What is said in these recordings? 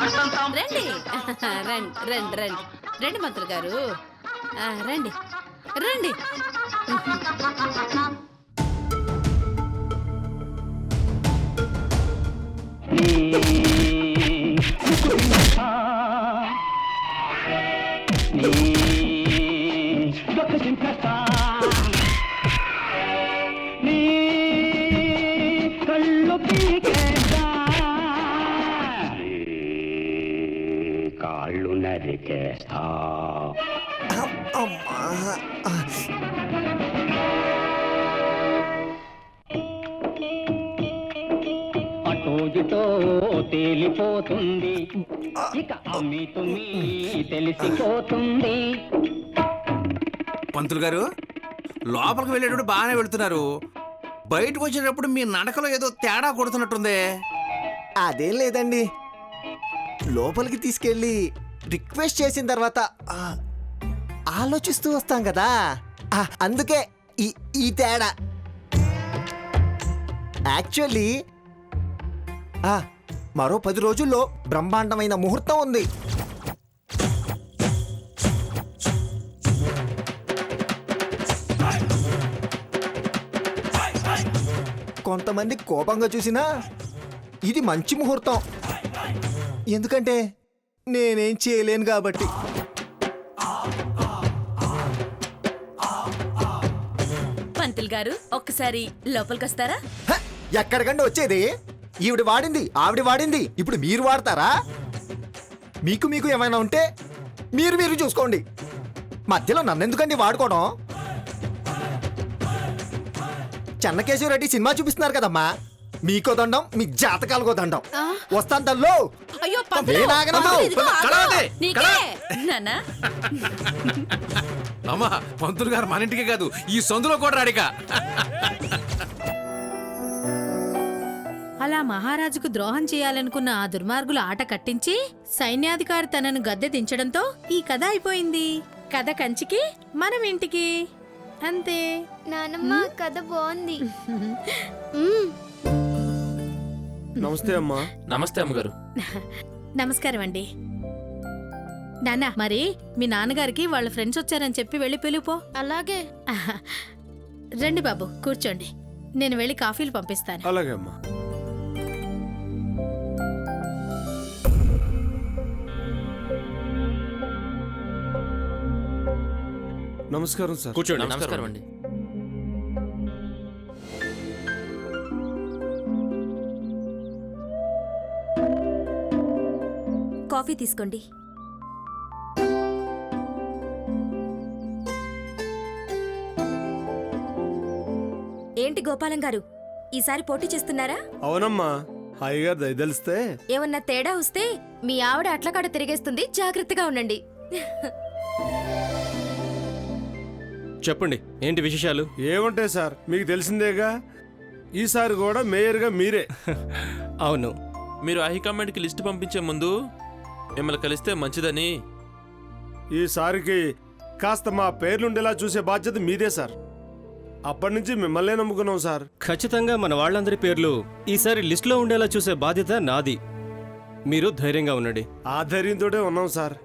రండి రండి రండి రండి రండి మంత్రులు గారు రండి రండి. కాళ్ళు నరికేస్తా. అటో ఇటో తేలిపోతుంది, ఇక అమ్మి తుమ్మి తెలిసిపోతుంది. పంతులు గారు లోపలికి వెళ్ళేటప్పుడు బాగానే వెళ్తున్నారు, బయటకు వచ్చేటప్పుడు మీ నడకలో ఏదో తేడా కొడుతున్నట్టుందే. అదేం లేదండి, లోపలికి తీసుకెళ్ళి రిక్వెస్ట్ చేసిన తర్వాత ఆలోచిస్తూ వస్తాం కదా, అందుకే ఈ తేడా. యాక్చువల్లీ మరో 10 రోజుల్లో బ్రహ్మాండమైన ముహూర్తం ఉంది. కొంతమంది కోపంగా చూసినా ఇది మంచి ముహూర్తం, ఎందుకంటే నేనేం చేయలేను కాబట్టి. పంతులు గారు ఒక్కసారి లోపలికి వస్తారా? ఎక్కడికండి వచ్చేది? ఈవిడ వాడింది ఆవిడ వాడింది, ఇప్పుడు మీరు వాడతారా? మీకు ఏమైనా ఉంటే మీరు చూసుకోండి, మధ్యలో నన్నెందుకండి వాడుకోవడం? చెన్నకేశ్వర రెడ్డి సినిమా చూపిస్తున్నారు కదమ్మా, మీకో దండం మీ జాతకాలకో దండం. వస్తాను తల్లో. అయ్యో అమ్మా పంతులు గారు మన ఇంటికే కాదు ఈ సందులో కూడా రాడిక. అలా మహారాజుకు ద్రోహం చేయాలనుకున్న ఆ దుర్మార్గులు ఆట కట్టించి సైన్యాధికారి తనను గద్దె దించడంతో ఈ కథ అయిపోయింది. కథ కంచికి మనం ఇంటికి, అంతే. నానమ్మ కథ బాగుంది. నమస్తే అమ్మా. నమస్తే అమ్మగారు. నమస్కారం అండి. నాన్న, మరి మీ నాన్నగారికి వాళ్ళ ఫ్రెండ్స్ వచ్చారని చెప్పి వెళ్ళి పిలుపో. అలాగే. రండి బాబు కూర్చోండి, నేను వెళ్ళి కాఫీలు పంపిస్తాను. అలాగే అమ్మా. నమస్కారం సార్. కూర్చోండి. నమస్కారం అండి. కాఫీ తీసుకోండి. ఏంటి గోపాలం గారు, ఈసారి పోటీ చేస్తున్నారా? అవునమ్మా, హాయిగా దయదలిస్తే. ఏమన్నా తేడా వస్తే మీ ఆవిడ అట్లకాడ తిరిగేస్తుంది, జాగ్రత్తగా ఉండండి. చెప్పండి, ఏంటి విశేషాలు? ఏముంటాయి సార్, మీకు తెలిసిందేగా, ఈసారి కూడా మేయర్గా మీరే. అవును, మీరు హైకమాండ్కి లిస్ట్ పంపించే ముందు మిమ్మల్ని కలిస్తే మంచిదని. ఈసారికి కాస్త మా పేర్లుండేలా చూసే బాధ్యత మీదే సార్. అప్పటి నుంచి మిమ్మల్నే నమ్ముకున్నాం సార్. ఖచ్చితంగా మన వాళ్ళందరి పేర్లు ఈసారి లిస్టులో ఉండేలా చూసే బాధ్యత నాది. మీరు ధైర్యంగా ఉండండి. ఆ ధైర్యంతోటే ఉన్నాం సార్.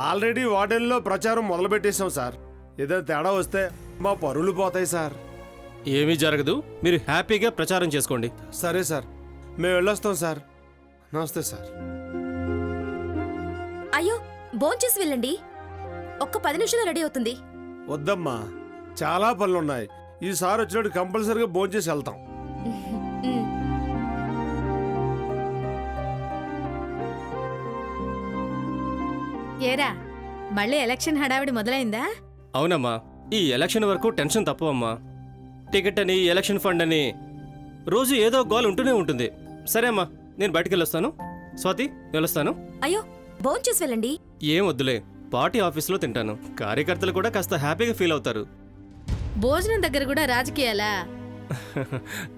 ఆల్రెడీ వార్డెన్లో ప్రచారం మొదలుపెట్టేశాం సార్. ఏదైనా తేడా వస్తే మా పరువులు పోతాయి సార్. ఏమీ జరగదు, మీరు హ్యాపీగా ప్రచారం చేసుకోండి. సరే సార్, మేము వెళ్ళొస్తాం సార్. నమస్తే సార్. అయ్యో, భోంచేసి వెళ్ళండి, ఒక్క 10 నిమిషాలు రెడీ అవుతుంది. వద్దమ్మా, చాలా పనులున్నాయి. ఈసారి వచ్చినట్టు కంపల్సరీగా భోంచేసి వెళ్తాం. ఏరా, మళ్ళీ ఎలక్షన్ హడావిడి మొదలైందా? అవునమ్మా, ఈ ఎలక్షన్ వరకు టెన్షన్ తప్పవమ్మా. టికెట్ అని, ఎలక్షన్ ఫండ్ అని రోజు ఏదో గోల్ ఉంటూనే ఉంటుంది. సరే అమ్మా, నేను బయటికి వెళ్ళొస్తాను. స్వాతి, వెళ్ళొస్తాను. అయ్యో, భోంచేసి వెళ్ళండి. ఏం వద్దులే, పార్టీ ఆఫీస్లో తింటాను. కార్యకర్తలు కూడా కాస్త హ్యాపీగా ఫీల్ అవుతారు. భోజనం దగ్గర కూడా రాజకీయాలా?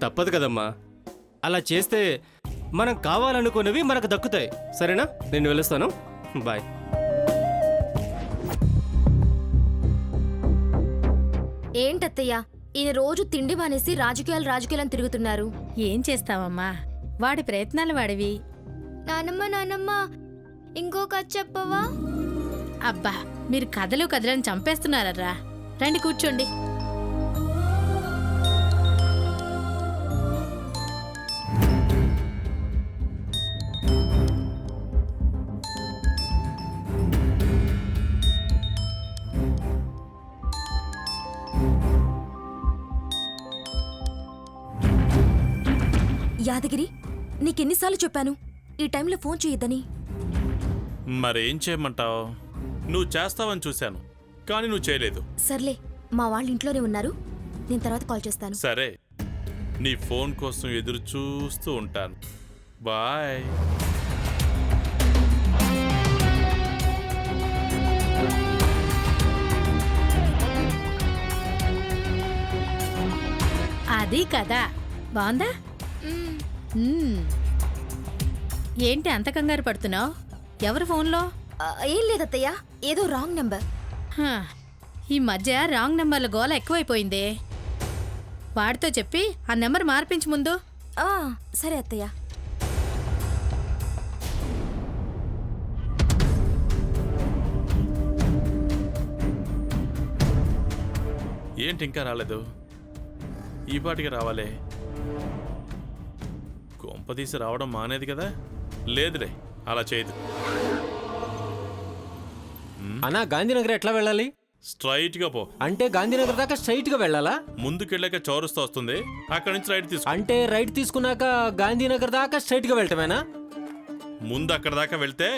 తప్పదు కదమ్మా, అలా చేస్తే మనం కావాలనుకున్నవి మనకు దక్కుతాయి. సరేనా, నేను వెళ్ళొస్తాను. బాయ్. ఏంటత్తయ్యా, ఈయన రోజు తిండి మానేసి రాజకీయాలని తిరుగుతున్నారు. ఏం చేస్తావమ్మా, వాడి ప్రయత్నాలు వాడివి. నానమ్మ, ఇంకో కథ చెప్పవా? అబ్బా మీరు కథలు కథలను చంపేస్తున్నారా. రండి కూర్చోండి. యాదగిరి, నీకెన్నిసార్లు చెప్పాను ఈ టైంలో ఫోన్ చేయొద్దని? మరేం చేయమంటావు? నువ్వు చేస్తావని చూశాను, కానీ నువ్వు చేయలేదు. సర్లే, మా వాళ్ళు ఇంట్లోనే ఉన్నారు, నేను తర్వాత కాల్ చేస్తాను. సరే, నీ ఫోన్ కోసం ఎదురు చూస్తూ ఉంటాను. బాయ్. అది కదా బాగుందా? మ్మ్. ఏంటి అంత కంగారు పడుతున్నావు? ఎవరు ఫోన్లో? ఏం లేదత్తయ్య, ఏదో రాంగ్ నెంబర్. హా, ఈ మధ్య రాంగ్ నెంబర్ల గోల ఎక్కువైపోయిందే. వాడితో చెప్పి ఆ నెంబర్ మార్పించు ముందు. సరే అత్తయ్య. ఏంటి ఇంకా రాలేదు? ఈ పాటికి రావాలే. కొంపదీసి రావడం మానేది కదా? లేదులే, అలా చేయదు. అన్నా గాంధీనగర్ ఎట్లా వెళ్ళాలి? స్ట్రైట్ గా పో. అంటే గాంధీనగర్ దాకా స్ట్రైట్ గా వెళ్ళాలా? ముందుకెళ్ళాక చౌరస్తా వస్తుంది, అక్కడి నుంచి రైట్ తీసుకో. అంటే రైట్ తీసుకున్నాక గాంధీనగర్ దాకా స్ట్రైట్ గా వెళ్ళటమేనా? ముందు అక్కడ దాకా వెళ్తే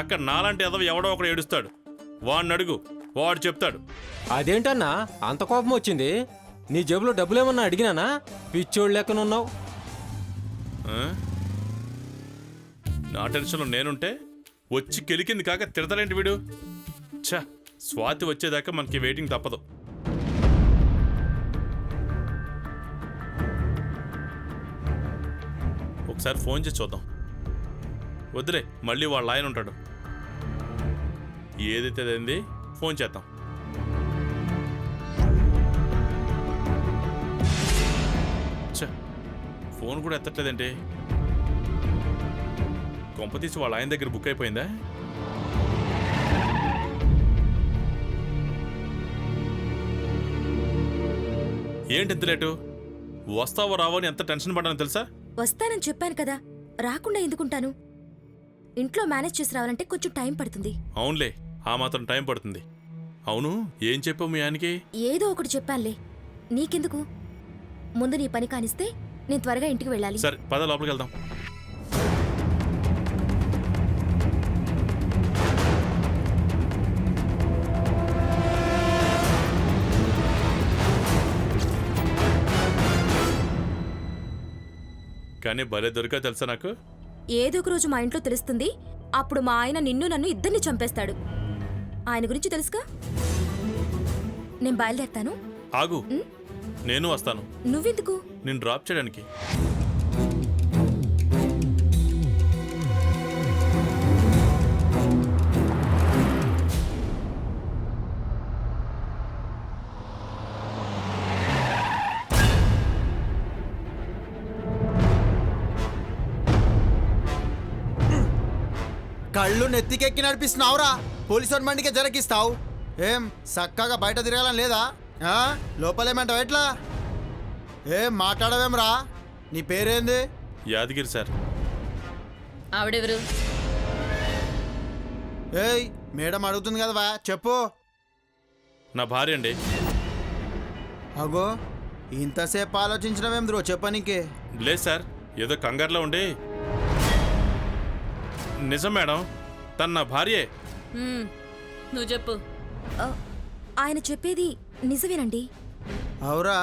అక్కడ నాలాంటి ఎదవ ఎవడో ఒకడు ఏడుస్తాడు. వాడిని అడుగు, వాడు చెప్తాడు. అదేంటన్నా అంత కోపం వచ్చింది? నీ జేబులో డబ్బులేమన్నా అడిగినానా? పిచ్చోళ్ళు లెక్కనున్నావు. ఆ? నా టెన్షన్లో నేనుంటే వచ్చి కెలికింది కాక తిడతలేంటి వీడు? ఛ, స్వాతి వచ్చేదాకా మనకి వెయిటింగ్ తప్పదు. ఒకసారి ఫోన్ చేసి చూద్దాం. వద్దులే, మళ్ళీ వాళ్ళ ఆయన ఉంటాడు. ఏదైతే అదేంది, ఫోన్ చేద్దాం. ఛ, ఫోన్ కూడా ఎత్తట్లేదండి. కొంపతీసి వాళ్ళ ఆయన దగ్గర బుక్ అయిపోయిందా? ఏంటి ఎంత లేటు? వస్తావో రావో అని ఎంత టెన్షన్ పడ్డానో తెలుసా? వస్తానని చెప్పాను కదా, రాకుండా ఎందుకుంటాను? ఇంట్లో మేనేజ్ చేసి రావాలంటే కొంచెం టైం పడుతుంది. అవునులే, ఆ మాత్రం టైం పడుతుంది. అవును, ఏం చెప్పావు మీ ఆయనకి? ఏదో ఒకటి చెప్పానులే, నీకెందుకు? ముందు నీ పని కానిస్తే నేను త్వరగా ఇంటికి వెళ్ళాలి. సరే, పద లోపలికి వెళ్దాం. కానీ భలే దొరికా తెలుసా నాకు? ఏదో ఒక రోజు మా ఇంట్లో తెలుస్తుంది, అప్పుడు మా ఆయన నిన్ను నన్ను ఇద్దరిని చంపేస్తాడు. ఆయన గురించి తెలుసుగా. నేను బయలుదేరుతాను. ఆగు, నేను వస్తాను. నువ్వెందుకు? నేను డ్రాప్ చేయడానికి. కళ్ళు నెత్తికెక్కి నడిపిస్తున్నావురా? పోలీసు మండికే జరకిస్తావు ఏం? చక్కగా బయట తిరగాలని లేదా? లోపలేమంటావు ఎట్లా? ఏం మాట్లాడవేమ్రా? నీ పేరేంది? యాదగిరి సార్. ఆవిడెవరు? ఏయ్, మేడం అడుగుతుంది కదవా, చెప్పు. నా భార్య అండి. అగో, ఇంతసేపు ఆలోచించడమేం ద్రో చెప్పనీకి? లేదు సార్, ఏదో కంగారులో ఉండి. నిజం మేడం, తన నా భార్యే. నువ్వు చెప్పు. ఆయన చెప్పేది నిజమేనండి. అవురా,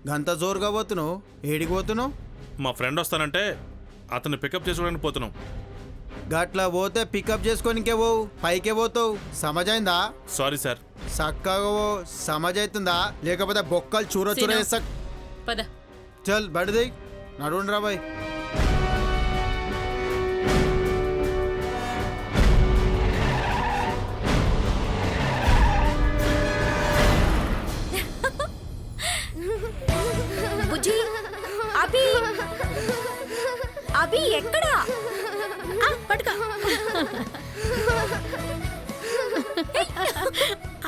గంత జోరుగా పోతున్నావు, ఏడికి పోతున్నావు? మా ఫ్రెండ్ వస్తానంటే అతన్ని పికప్ చేసుకోవడానికి పోతున్నాం. గట్లా పోతే పికప్ చేసుకోనికే పోవు, పైకే పోతావు. సమజైందా? Sorry sir. చక్కగా పో, సమజైతుందా? లేకపోతే బొక్కలు చూర చూర సీను. వేస్తా. పద. చల్ బడిది, నడుండ్రా బాయ్. బుజ్జి, అభి, అభి ఎక్కడా? పట్టుకో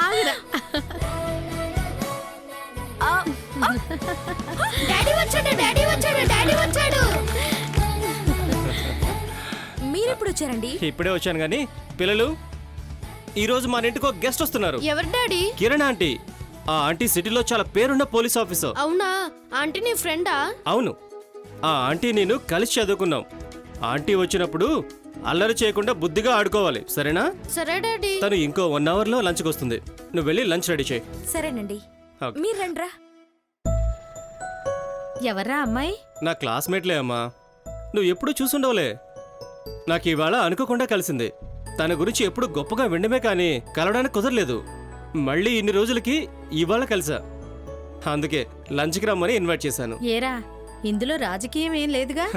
ఆగురా. డాడీ వచ్చాడు, డాడీ వచ్చాడు, డాడీ వచ్చాడు. మీరెప్పుడు వచ్చారండి? ఇప్పుడే వచ్చాను కానీ పిల్లలు, ఈరోజు మన ఇంటికి ఒక గెస్ట్ వస్తున్నారు. ఎవరు డాడీ? కిరణ్ ఆంటీ. ఆ ఆంటీ సిటీలో చాలా పేరున్న పోలీస్ ఆఫీసర్. అవునా? ఆంటీ నీ ఫ్రెండా? అవును, ఆ ఆంటీ నేను కలిసి చదువుకున్నాం. ఆంటీ వచ్చినప్పుడు అల్లరి చేయకుండా బుద్ధిగా ఆడుకోవాలి, సరేనా? సరే డాడీ. తను ఇంకో 1 అవర్లో లంచ్కి వస్తుంది. నువ్వు వెళ్ళి లంచ్ రెడీ చేయి. సరేనండి. ఓకే. మీరు రండ్రా. ఎవర్రా అమ్మాయి? నా క్లాస్మేట్లే అమ్మా. నువ్వు ఎప్పుడూ చూసుండవులే. నాకు ఇవాళ అనుకోకుండా కలిసింది. తన గురించి ఎప్పుడు గొప్పగా వినడమే కానీ కలవడానికి కుదరలేదు. మళ్ళీ ఇన్ని రోజులకి ఇవాళ కలిసా. అందుకే లంచ్కి రమ్మని ఇన్వైట్ చేశాను. ఏరా, ఇందులో రాజకీయం ఏం లేదుగా?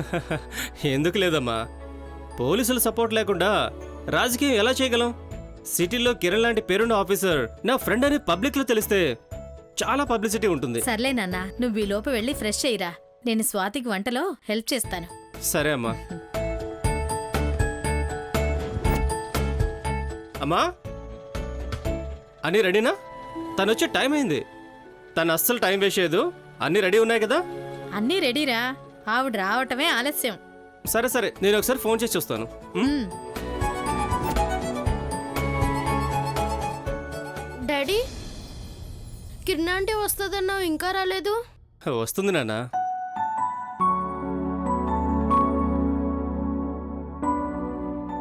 ఎందుకు లేదమ్మా, పోలీసుల సపోర్ట్ లేకుండా రాజకీయం ఎలా చేయగలం? సిటీలో కిరణ్ లాంటి పేరున్న ఆఫీసర్ నా ఫ్రెండ్ అని పబ్లిక్లో తెలిస్తే చాలా పబ్లిసిటీ ఉంటుంది. సర్లే నాన్న, నువ్వు ఈ లోపు వెళ్ళి ఫ్రెష్ అయ్యిరా. నేను స్వాతికి వంటలో హెల్ప్ చేస్తాను. సరే అమ్మా. అమ్మా, అన్నీ రెడీనా? తను వచ్చే టైం అయింది. తను అస్సలు టైం వేస్ట్ చేయదు. అన్నీ రెడీ ఉన్నాయి కదా? అన్నీ రెడీరా, ఆవిడ రావటమే ఆలస్యం. సరే సరే, నేను ఒకసారి ఫోన్ చేసి చూస్తాను. ఉమ్. డాడీ, కిరణ్ ఆంటీ వస్తుందన్నావు, ఇంకా రాలేదు. వస్తుంది నాన్న.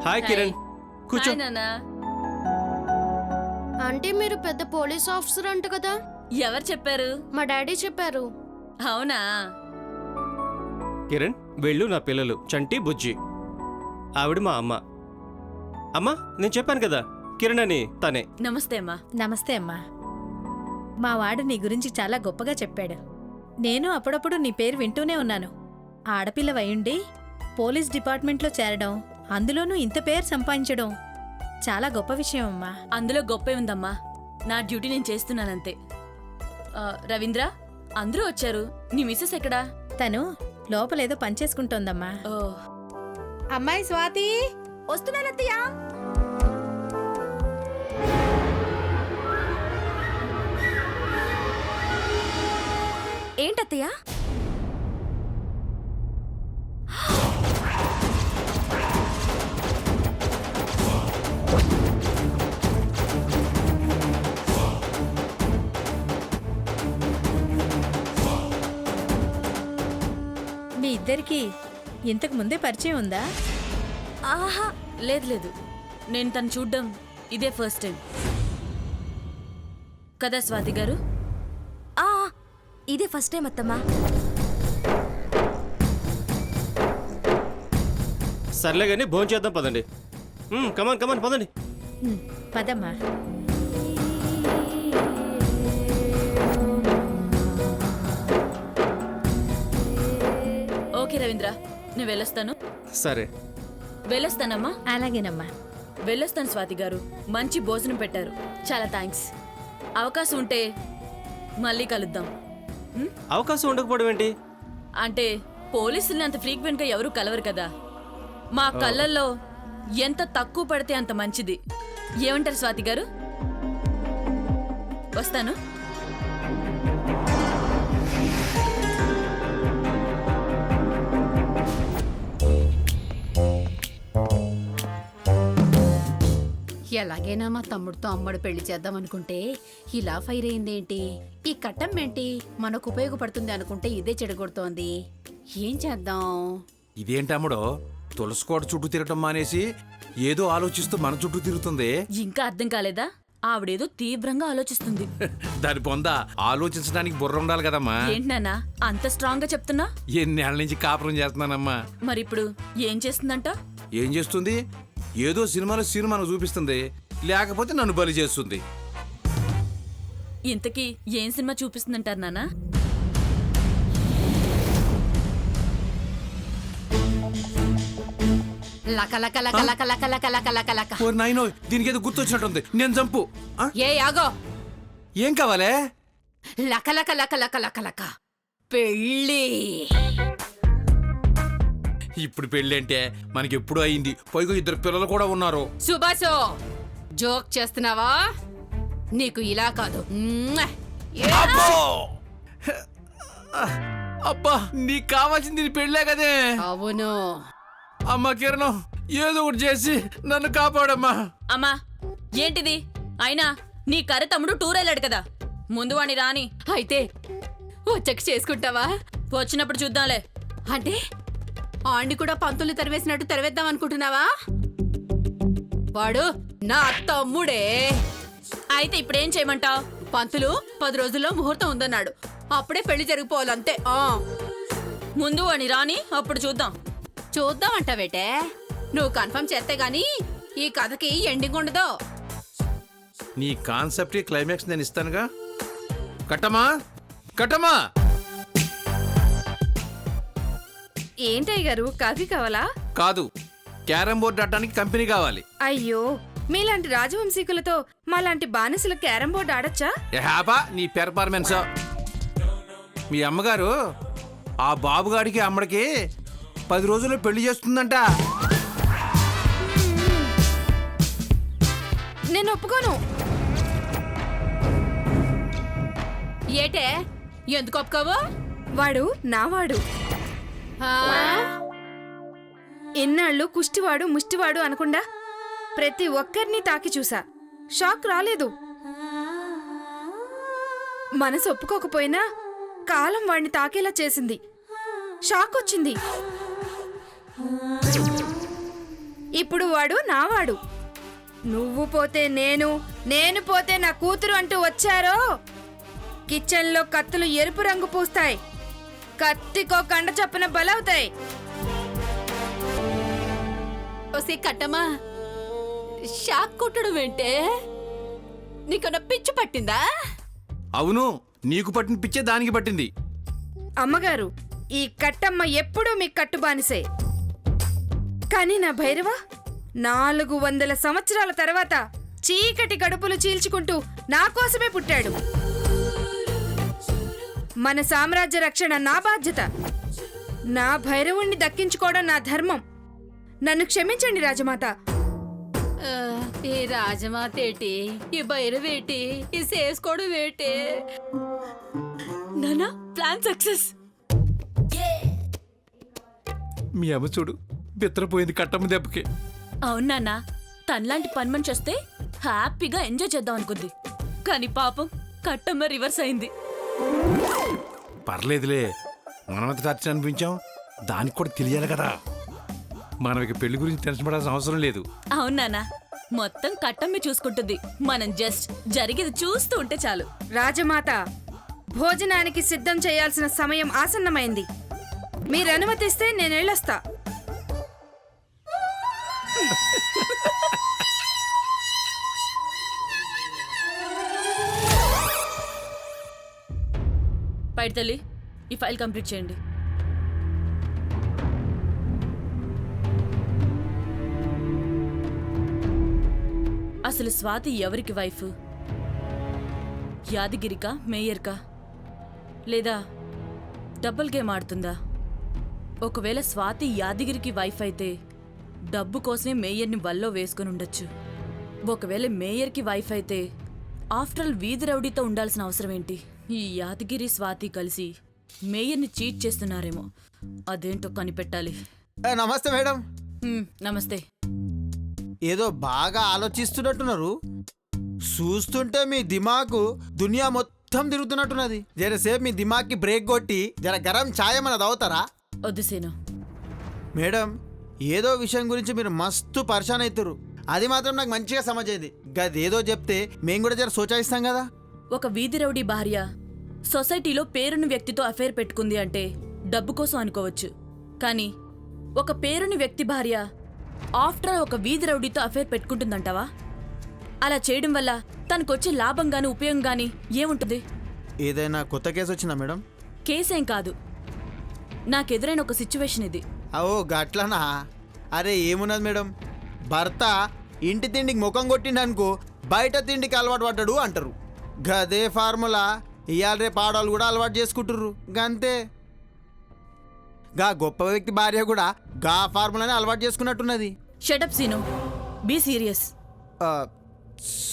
హాయ్ కిరణ్, కూర్చో. హాయ్ నాన్నా. ఆంటీ మీరు పెద్ద పోలీస్ ఆఫీసర్ అంట కదా? ఎవరు చెప్పారు? మా డాడీ చెప్పారు. అవునా? కిరణ్, వెళ్ళు నా పిల్లలు చంటి, బుజ్జి. ఆవిడ మా అమ్మ. అమ్మా, నేను చెప్పాను కదా కిరణ్ అని, తనే. నమస్తే అమ్మా. నమస్తే అమ్మా. మా వాడు నీ గురించి చాలా గొప్పగా చెప్పాడు. నేను అప్పుడప్పుడు నీ పేరు వింటూనే ఉన్నాను. ఆడపిల్లవయుండి పోలీస్ డిపార్ట్మెంట్లో చేరడం, అందులోనూ ఇంత పేరు సంపాదించడం చాలా గొప్ప విషయం అమ్మా. అందులో గొప్పే ఉందమ్మా. నా డ్యూటీ నేను చేస్తున్నానంతే. రవీంద్ర, అందరూ వచ్చారు. నీ మిస్సెస్ ఎక్కడా? తను లోపలేదో పనిచేసుకుంటోందమ్మా. ఓ, అమ్మాయి స్వాతి, వస్తున్నానత్తయ్యా. ఏంటత్తయ్యా? మీ ఇద్దరికి ఇంతకు ముందే పరిచయం ఉందా? ఆహా, లేదు లేదు, నేను తను చూడ్డం ఇదే ఫస్ట్ టైం కదా స్వాతి గారు? ఆ, ఇదే ఫస్ట్ టైం అత్తమ్మా. సర్లే కానీ భోజనం చేద్దాం పదండి. కమాన్ కమాన్ పదండి. ఉమ్, పదమ్మా. ఓకే రవీంద్ర, నేను వెళ్ళొస్తాను. సరే. వెళ్ళొస్తానమ్మా. అలాగేనమ్మా. వెళ్ళొస్తాను స్వాతి గారు. మంచి భోజనం పెట్టారు, చాలా థ్యాంక్స్. అవకాశం ఉంటే మళ్ళీ కలుద్దాం. అవకాశం ఉండకపోవడం ఏంటి? అంటే పోలీసుల్ని అంత ఫ్రీక్వెంట్గా ఎవరూ కలవరు కదా. మా కళ్ళల్లో ఎంత తక్కువ పడితే అంత మంచిది. ఏమంటారు స్వాతి గారు? వస్తాను. ఎలాగైనా మా తమ్ముడితో అమ్మడు పెళ్లి చేద్దాం అనుకుంటే ఇలా ఫైర్ అయిందేంటి? ఈ కట్టం ఏంటి మనకు ఉపయోగపడుతుంది అనుకుంటే ఇదే చెడగొడుతోంది. ఏం చేద్దాం? ఇదేంటమ్ముడో తులసికోట చుట్టూ తిరగటం మానేసి ఏదో ఆలోచిస్తూ మన చుట్టూ తిరుగుతుంది. ఇంకా అర్థం కాలేదా? ఆవిడేదో తీవ్రంగా ఆలోచిస్తుంది. దాని పొందా ఆలోచించడానికి బుర్ర ఉండాలి కదమ్మా. ఏంటన్నా అంత స్ట్రాంగ్ గా చెప్తున్నా? ఎన్నేళ్ల నుంచి కాపురం చేస్తున్నానమ్మా. మరిప్పుడు ఏం చేస్తుందంట? ఏం చేస్తుంది? ఏదో సినిమాలో సినిమాను చూపిస్తుంది, లేకపోతే నన్ను బలి చేస్తుంది. ఇంతకీ ఏం సినిమా చూపిస్తుందంటారు నాన్న? లక లక లక లక లక లక లక లక లక. ఓ నాయనో, దీనికి ఏదో గుర్తొచ్చినట్టుంది. నేను చంపు. ఆ? ఏ ఆగో. ఏం కావాలే? లక లక లక లక లక లక. పెళ్ళి. ఇప్పుడు పెళ్ళి అంటే మనకి ఎప్పుడు అయింది, పైగా 2 పిల్లలు కూడా ఉన్నారు. సుభాషో జోక్ చేస్తున్నావా? నీకు ఇలా కాదు. అబ్బో! అబ్బా, నీకు కావాల్సింది నీ పెళ్ళే కదే. అవును. అమ్మా కిరణం, ఏదో ఒకటి చేసి నన్ను కాపాడమ్మా. అమ్మా ఏంటిది? అయినా నీ కర్ర తమ్ముడు టూర్ వెళ్ళాడు కదా, ముందు వాణ్ణి రాని. అయితే వచ్చాక చేసుకుంటావా? వచ్చినప్పుడు చూద్దాంలే. అంటే ఆండి కూడా పంతులు తెరవేసినట్టు తెరవేద్దాం అనుకుంటున్నావా? వాడు నా తమ్ముడే. అయితే ఇప్పుడేం చేయమంటావు? పంతులు 10 రోజుల్లో ముహూర్తం ఉందన్నాడు. అప్పుడే పెళ్లి జరిగిపోవాలంతే. ముందు వాణ్ణి రాని, అప్పుడు చూద్దాం. చూద్దామంటావేటే? నువ్వు కన్ఫర్మ్ చేస్తే గాని ఈ కథకి ఎండింగ్ ఉండదు. నీ కాన్సెప్ట్ క్లైమాక్స్ నేను ఇస్తానుగా. కట్టమా కట్టమా. ఏంటయ్య గారు, కాఫీ కావాలా? కాదు, క్యారమ్ బోర్డు ఆడటానికి కంపెనీ కావాలి. అయ్యో, మీలాంటి రాజవంశీకులతో మాలాంటి బానిసలు క్యారం బోర్డు ఆడొచ్చా? హ్యాపా నీ పెర్ఫార్మెన్స్. మీ అమ్మగారు ఆ బాబుగాడికి అమ్మడికి 10 రోజుల్లో పెళ్లి చేస్తుందంట. నేను ఒప్పుకోను. ఏటే ఎందుకు ఒప్పుకోవు? వాడు నావాడు. ఎన్నాళ్ళు కుష్టివాడు ముష్టివాడు అనకుండా ప్రతి ఒక్కరిని తాకి చూసా. షాక్ రాలేదు. మనసు ఒప్పుకోకపోయినా కాలం వాడిని తాకేలా చేసింది. షాక్ వచ్చింది. ఇప్పుడు వాడు నావాడు. నువ్వు పోతే నేను, నేను పోతే నా కూతురు అంటూ వచ్చారో కిచెన్లో కత్తులు ఎరుపు రంగు పూస్తాయి, కత్తికో కండ చప్పున బలవుతాయి. ఓసే కట్టమా, షాక్ కొట్టడం ఏంటే? నీకన్నా పిచ్చి పట్టిందా? అవును, నీకు పట్టిన పిచ్చే దానికి పట్టింది. అమ్మగారు, ఈ కట్టమ్మ ఎప్పుడూ మీకు కట్టుబానిసే. కానీ నా భైరవ 400 సంవత్సరాల తర్వాత చీకటి గడుపులు చీల్చుకుంటూ నా కోసమే పుట్టాడు. మన సామ్రాజ్య రక్షణ నా బాధ్యత. నా భైరవుణ్ణి దక్కించుకోవడం నా ధర్మం. నన్ను క్షమించండి రాజమాత. ఈ రాజమాత ఏటి, ఈ భైరవేటి, ఈ చేసుకోవడం వేటి? నానా, ప్లాన్ సక్సెస్. మీ అమ్మ చూడు, బిత్తరపోయింది కట్టమ్మ దెబ్బకి. అవునా, తనలాంటి పని మనిషి వస్తే హ్యాపీగా ఎంజాయ్ చేద్దాం అనుకుంది. కానీ పాపం కట్టమ్మ రివర్స్ అయింది. పర్లేదులే, మనమంత టచ్ అనిపించాం, దానికి కూడా తెలియాలి కదా. మనం ఇక పెళ్లి గురించి టెన్షన్ పడాల్సిన అవసరం లేదు. అవునా, మొత్తం కట్టమ్మే చూసుకుంటుంది. మనం జస్ట్ జరిగేది చూస్తూ ఉంటే చాలు. రాజమాత, భోజనానికి సిద్ధం చేయాల్సిన సమయం ఆసన్నమైంది. మీరు అనుమతిస్తే నేను వెళ్ళొస్తా. బయట తల్లి, ఈ ఫైల్ కంప్లీట్ చేయండి. అసలు స్వాతి ఎవరికి వైఫ్? యాదగిరికా, మేయర్కా, లేదా డబుల్ గేమ్ ఆడుతుందా? ఒకవేళ స్వాతి యాదగిరికి వైఫ్ అయితే డబ్బు కోసమే మేయర్ని వల్లో వేసుకుని ఉండొచ్చు. ఒకవేళ మేయర్కి వైఫ్ అయితే ఆఫ్టర్ ఆల్ వీధి రౌడీతో ఉండాల్సిన అవసరం ఏంటి? ఈ యాదగిరి స్వాతి కలిసి మేయర్ని చీట్ చేస్తున్నారేమో. అదేంటో కనిపెట్టాలి. నమస్తే మేడం. నమస్తే. ఏదో బాగా ఆలోచిస్తున్నట్టున్నారు. చూస్తుంటే మీ దిమాకు దునియా మొత్తం తిరుగుతున్నట్టున్నది. జరసేపు మీ దిమాక్కి బ్రేక్ కొట్టి జర గరం ఛాయ్ ఏమన్నా తాగుతారా? వద్దు సేను. మేడం, ఏదో విషయం గురించి మీరు మస్తు పరిశాన్ అవుతారు. అది మాత్రం నాకు మంచిగా సమజైంది. గదేదో చెప్తే మేము కూడా జర సోచాయిస్తాం కదా. ఒక వీధి రౌడీ భార్య సొసైటీలో పేరుని వ్యక్తితో అఫైర్ పెట్టుకుంది అంటే డబ్బు కోసం అనుకోవచ్చు. కానీ ఒక పేరుని వ్యక్తి భార్య ఆఫ్టర్ ఒక వీధి రౌడీతో అఫైర్ పెట్టుకుంటుందంటావా? అలా చేయడం వల్ల తనకొచ్చే లాభం గాని ఉపయోగం గాని ఏముంటుంది? ఏదైనా కొత్త కేసు వచ్చిందా మేడం? కేసేం కాదు, నాకెదురైన ఒక సిచ్యువేషన్ ఇది. ఓ గట్లనా? అరే ఏమున్నది మేడం, భర్త ఇంటి తిండికి ముఖం కొట్టిండనుకో బయట తిండికి అలవాటు పడ్డాడు అంటారు. గదే ఫార్ములా ఇవాళ రేపు ఆడవాళ్ళు కూడా అలవాటు చేసుకుంటుర్రు. గంతే. గా గొప్ప వ్యక్తి భార్య కూడా గా ఫార్ములాని అలవాటు చేసుకున్నట్టున్నది. Shut up Seenu, be serious.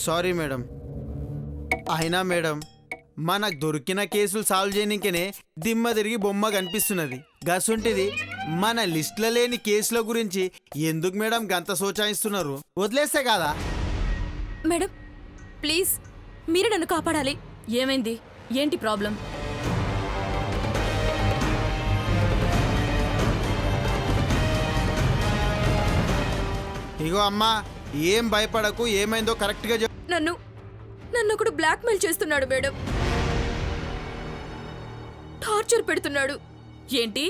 Sorry madam. అయినా మేడం, మనకు దొరికిన కేసులు సాల్వ్ చేయడానికనే దిమ్మ తిరిగి బొమ్మ కనిపిస్తున్నది. గసుంటిది మన లిస్టులో లేని కేసుల గురించి ఎందుకు మేడం గంత సోచాయిస్తున్నారు? వదిలేస్తే కాదా? మేడం ప్లీజ్ మీరే నన్ను కాపాడాలి. ఏమైంది? ఏంటి ప్రాబ్లం? ఇగో అమ్మా, ఏం భయపడకు, ఏమైందో కరెక్ట్గా చెప్పు. నన్ను ఒకడు బ్లాక్మెయిల్ చేస్తున్నాడు మేడం. టార్చర్ పెడుతున్నాడు. ఏంటి?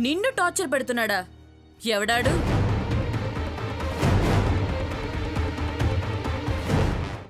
నిన్ను టార్చర్ పెడుతున్నాడా? ఎవడాడు?